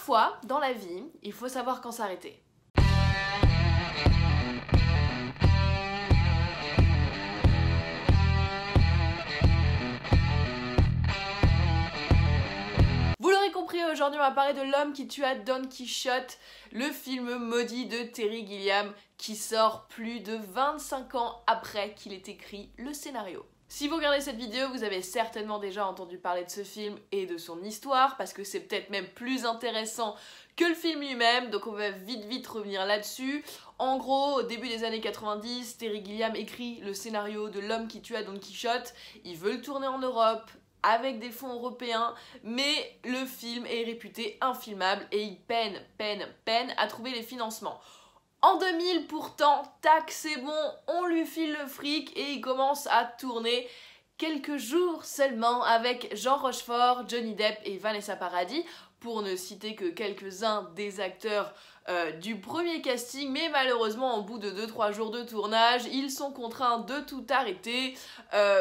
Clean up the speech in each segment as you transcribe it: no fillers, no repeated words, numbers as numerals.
parfois, dans la vie, il faut savoir quand s'arrêter. Vous l'aurez compris, aujourd'hui on va parler de L'homme qui tua Don Quichotte, le film maudit de Terry Gilliam qui sort plus de 25 ans après qu'il ait écrit le scénario. Si vous regardez cette vidéo, vous avez certainement déjà entendu parler de ce film et de son histoire, parce que c'est peut-être même plus intéressant que le film lui-même, donc on va vite revenir là-dessus. En gros, au début des années 90, Terry Gilliam écrit le scénario de L'homme qui tua Don Quichotte. Il veut le tourner en Europe, avec des fonds européens, mais le film est réputé infilmable et il peine à trouver les financements. En 2000 pourtant, tac, c'est bon, on lui file le fric et il commence à tourner quelques jours seulement avec Jean Rochefort, Johnny Depp et Vanessa Paradis, pour ne citer que quelques-uns des acteurs du premier casting, mais malheureusement au bout de 2-3 jours de tournage, ils sont contraints de tout arrêter.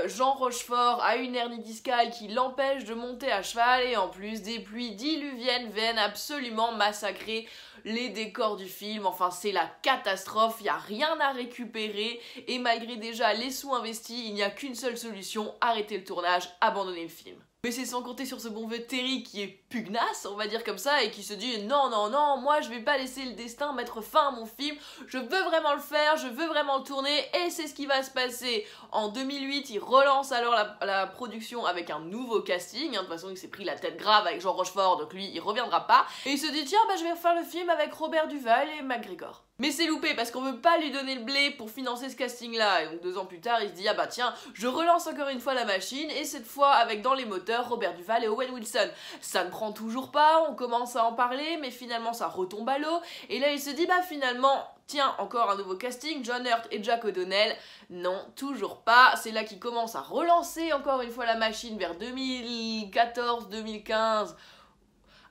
Jean Rochefort a une hernie discale qui l'empêche de monter à cheval et en plus des pluies diluviennes viennent absolument massacrer les décors du film. Enfin c'est la catastrophe, il n'y a rien à récupérer et malgré déjà les sous investis, il n'y a qu'une seule solution, arrêter le tournage, abandonner le film. Mais c'est sans compter sur ce bon vieux Terry qui est pugnace, on va dire comme ça, et qui se dit non, moi je vais pas laisser le destin mettre fin à mon film, je veux vraiment le faire, je veux vraiment le tourner, et c'est ce qui va se passer. En 2008, il relance alors la production avec un nouveau casting, de toute façon il s'est pris la tête grave avec Jean Rochefort, donc lui il reviendra pas, et il se dit tiens je vais refaire le film avec Robert Duvall et McGregor. Mais c'est loupé parce qu'on veut pas lui donner le blé pour financer ce casting là, et donc 2 ans plus tard il se dit ah bah tiens je relance encore une fois la machine et cette fois avec dans les moteurs Robert Duvall et Owen Wilson. Ça ne prend toujours pas, on commence à en parler mais finalement ça retombe à l'eau et là il se dit bah finalement tiens encore un nouveau casting, John Hurt et Jack O'Donnell. Non, toujours pas, c'est là qu'il commence à relancer encore une fois la machine vers 2014-2015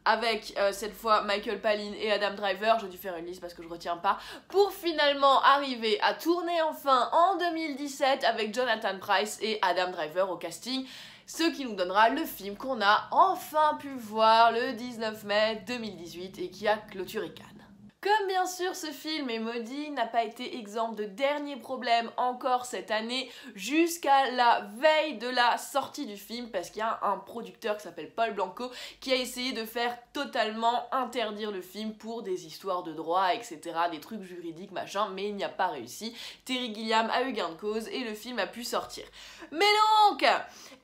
avec cette fois Michael Palin et Adam Driver, j'ai dû faire une liste parce que je retiens pas, pour finalement arriver à tourner enfin en 2017 avec Jonathan Pryce et Adam Driver au casting, ce qui nous donnera le film qu'on a enfin pu voir le 19 mai 2018 et qui a clôturé Cannes. Comme bien sûr ce film est maudit, n'a pas été exempt de derniers problèmes encore cette année jusqu'à la veille de la sortie du film parce qu'il y a un producteur qui s'appelle Paul Blanco qui a essayé de faire totalement interdire le film pour des histoires de droit, etc., des trucs juridiques machin, mais il n'y a pas réussi. Terry Gilliam a eu gain de cause et le film a pu sortir. Mais donc,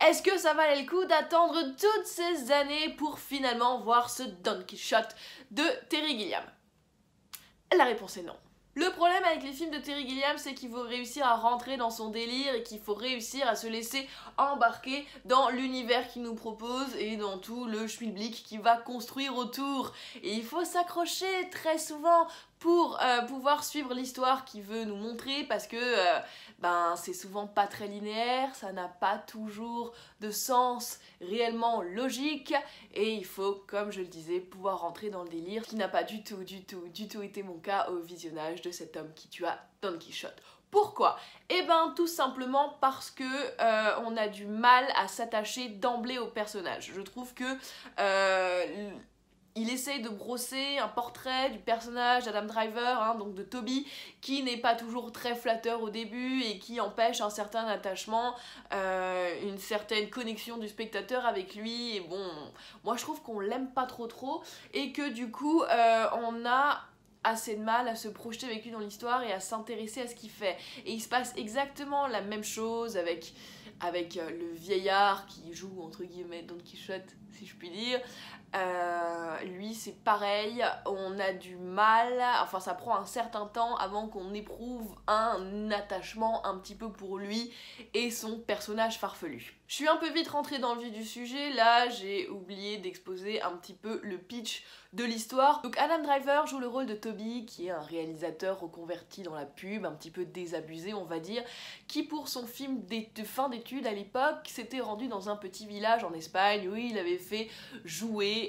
est-ce que ça valait le coup d'attendre toutes ces années pour finalement voir ce Don Quichotte de Terry Gilliam ? La réponse est non. Le problème avec les films de Terry Gilliam, c'est qu'il faut réussir à rentrer dans son délire et qu'il faut réussir à se laisser embarquer dans l'univers qu'il nous propose et dans tout le schmilblick qu'il va construire autour. Et il faut s'accrocher très souvent pour pouvoir suivre l'histoire qu'il veut nous montrer parce que c'est souvent pas très linéaire, ça n'a pas toujours de sens réellement logique et il faut, comme je le disais, pouvoir rentrer dans le délire, ce qui n'a pas du tout été mon cas au visionnage de cet homme qui tua Don Quichotte. Pourquoi? Eh ben tout simplement parce que on a du mal à s'attacher d'emblée au personnage. Je trouve que il essaye de brosser un portrait du personnage d'Adam Driver, donc de Toby, qui n'est pas toujours très flatteur au début et qui empêche un certain attachement, une certaine connexion du spectateur avec lui. Et bon, moi je trouve qu'on l'aime pas trop et que du coup on a assez de mal à se projeter avec lui dans l'histoire et à s'intéresser à ce qu'il fait. Et il se passe exactement la même chose avec le vieillard qui joue entre guillemets Don Quichotte, si je puis dire. Lui c'est pareil, on a du mal, enfin ça prend un certain temps avant qu'on éprouve un attachement un petit peu pour lui et son personnage farfelu. Je suis un peu vite rentrée dans le vif du sujet, là j'ai oublié d'exposer un petit peu le pitch de l'histoire. Donc Adam Driver joue le rôle de Toby, qui est un réalisateur reconverti dans la pub, un petit peu désabusé on va dire, qui pour son film de fin d'études à l'époque s'était rendu dans un petit village en Espagne où il avait fait jouer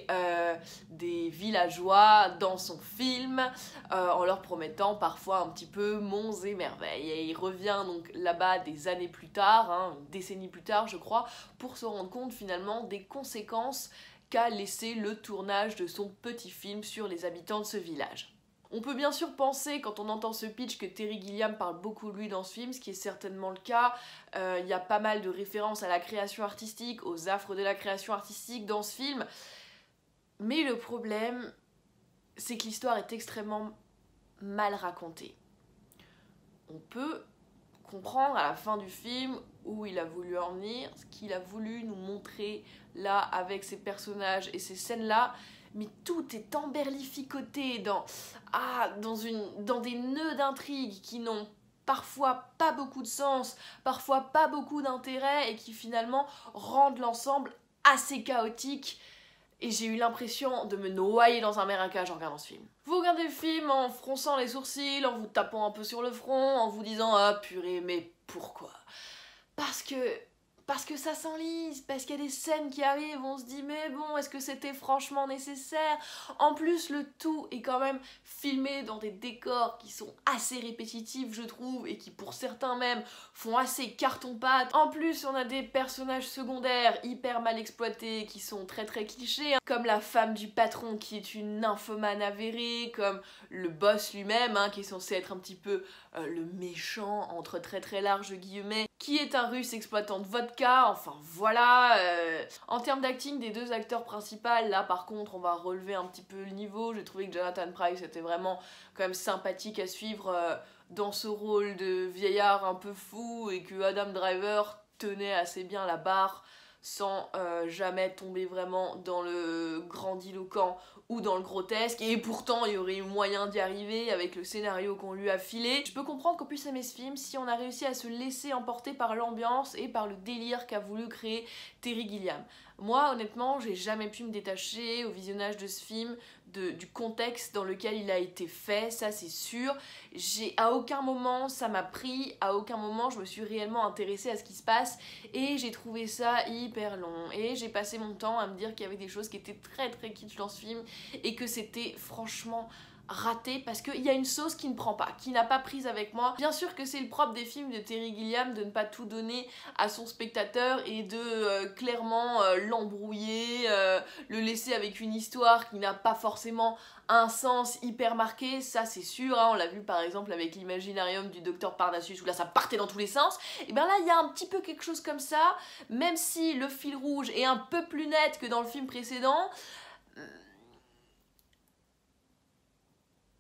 des villageois dans son film en leur promettant parfois un petit peu monts et merveilles. Et il revient donc là-bas des années plus tard, une décennie plus tard je crois, pour se rendre compte finalement des conséquences qu'a laissé le tournage de son petit film sur les habitants de ce village. On peut bien sûr penser, quand on entend ce pitch, que Terry Gilliam parle beaucoup de lui dans ce film, ce qui est certainement le cas. Il y a pas mal de références à la création artistique, aux affres de la création artistique dans ce film. Mais le problème, c'est que l'histoire est extrêmement mal racontée. On peut comprendre à la fin du film où il a voulu en venir, ce qu'il a voulu nous montrer là avec ces personnages et ces scènes-là, mais tout est emberlificoté dans des nœuds d'intrigue qui n'ont parfois pas beaucoup de sens, parfois pas beaucoup d'intérêt et qui finalement rendent l'ensemble assez chaotique. Et j'ai eu l'impression de me noyer dans un marécage en regardant ce film. Vous regardez le film en fronçant les sourcils, en vous tapant un peu sur le front, en vous disant « Ah purée, mais pourquoi ?» Parce que ça s'enlise, parce qu'il y a des scènes qui arrivent, on se dit mais bon, est-ce que c'était franchement nécessaire? En plus, le tout est quand même filmé dans des décors qui sont assez répétitifs, je trouve, et qui pour certains même font assez carton-pâte. En plus, on a des personnages secondaires hyper mal exploités, qui sont très très clichés, hein, comme la femme du patron qui est une nymphomane avérée, comme le boss lui-même, hein, qui est censé être un petit peu le méchant, entre très très larges guillemets, qui est un russe exploitant de vodka, enfin voilà. En termes d'acting des deux acteurs principaux, là par contre on va relever un petit peu le niveau. J'ai trouvé que Jonathan Pryce était vraiment quand même sympathique à suivre dans ce rôle de vieillard un peu fou, et que Adam Driver tenait assez bien la barre sans jamais tomber vraiment dans le grandiloquent ou dans le grotesque, et pourtant il y aurait eu moyen d'y arriver avec le scénario qu'on lui a filé. Je peux comprendre qu'on puisse aimer ce film si on a réussi à se laisser emporter par l'ambiance et par le délire qu'a voulu créer Terry Gilliam. Moi honnêtement j'ai jamais pu me détacher au visionnage de ce film du contexte dans lequel il a été fait, ça c'est sûr. À aucun moment ça m'a pris, à aucun moment je me suis réellement intéressée à ce qui se passe, et j'ai trouvé ça hyper long, et j'ai passé mon temps à me dire qu'il y avait des choses qui étaient très très kitsch dans ce film, et que c'était franchement raté parce qu'il y a une sauce qui ne prend pas, qui n'a pas prise avec moi. Bien sûr que c'est le propre des films de Terry Gilliam de ne pas tout donner à son spectateur et de clairement l'embrouiller, le laisser avec une histoire qui n'a pas forcément un sens hyper marqué, ça c'est sûr, hein, on l'a vu par exemple avec l'Imaginarium du Docteur Parnassus où là ça partait dans tous les sens. Et bien là il y a un petit peu quelque chose comme ça, même si le fil rouge est un peu plus net que dans le film précédent.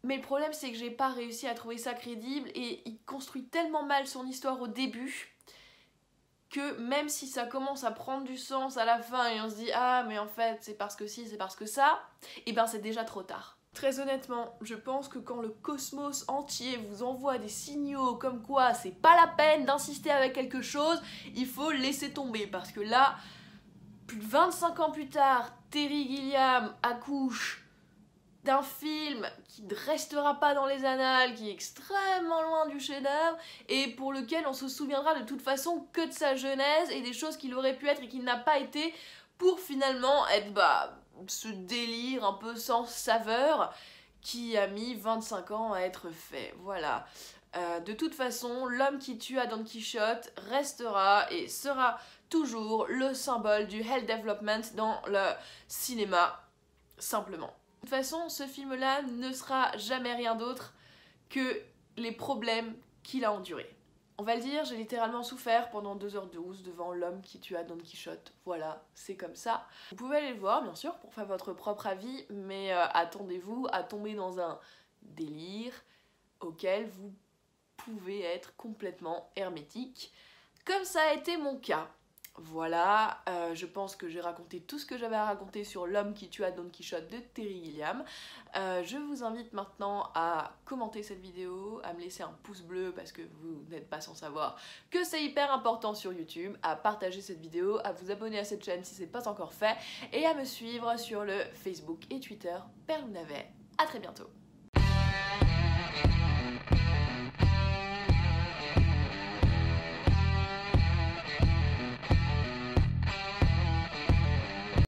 Mais le problème c'est que j'ai pas réussi à trouver ça crédible, et il construit tellement mal son histoire au début que même si ça commence à prendre du sens à la fin et on se dit ah mais en fait c'est parce que si, c'est parce que ça, et ben c'est déjà trop tard. Très honnêtement, je pense que quand le cosmos entier vous envoie des signaux comme quoi c'est pas la peine d'insister avec quelque chose, il faut laisser tomber, parce que là, plus de 25 ans plus tard, Terry Gilliam accouche d'un film qui ne restera pas dans les annales, qui est extrêmement loin du chef-d'œuvre, et pour lequel on se souviendra de toute façon que de sa genèse et des choses qu'il aurait pu être et qu'il n'a pas été, pour finalement être ce délire un peu sans saveur qui a mis 25 ans à être fait. Voilà. De toute façon, l'homme qui tua Don Quichotte restera et sera toujours le symbole du health development dans le cinéma, simplement. De toute façon, ce film-là ne sera jamais rien d'autre que les problèmes qu'il a endurés. On va le dire, j'ai littéralement souffert pendant 2h12 devant l'homme qui tua Don Quichotte. Voilà, c'est comme ça. Vous pouvez aller le voir, bien sûr, pour faire votre propre avis, mais attendez-vous à tomber dans un délire auquel vous pouvez être complètement hermétique, comme ça a été mon cas. Voilà, je pense que j'ai raconté tout ce que j'avais à raconter sur l'homme qui tua Don Quichotte de Terry Gilliam. Je vous invite maintenant à commenter cette vidéo, à me laisser un pouce bleu parce que vous n'êtes pas sans savoir que c'est hyper important sur YouTube, à partager cette vidéo, à vous abonner à cette chaîne si ce n'est pas encore fait, et à me suivre sur le Facebook et Twitter Perle ou Navet. À très bientôt.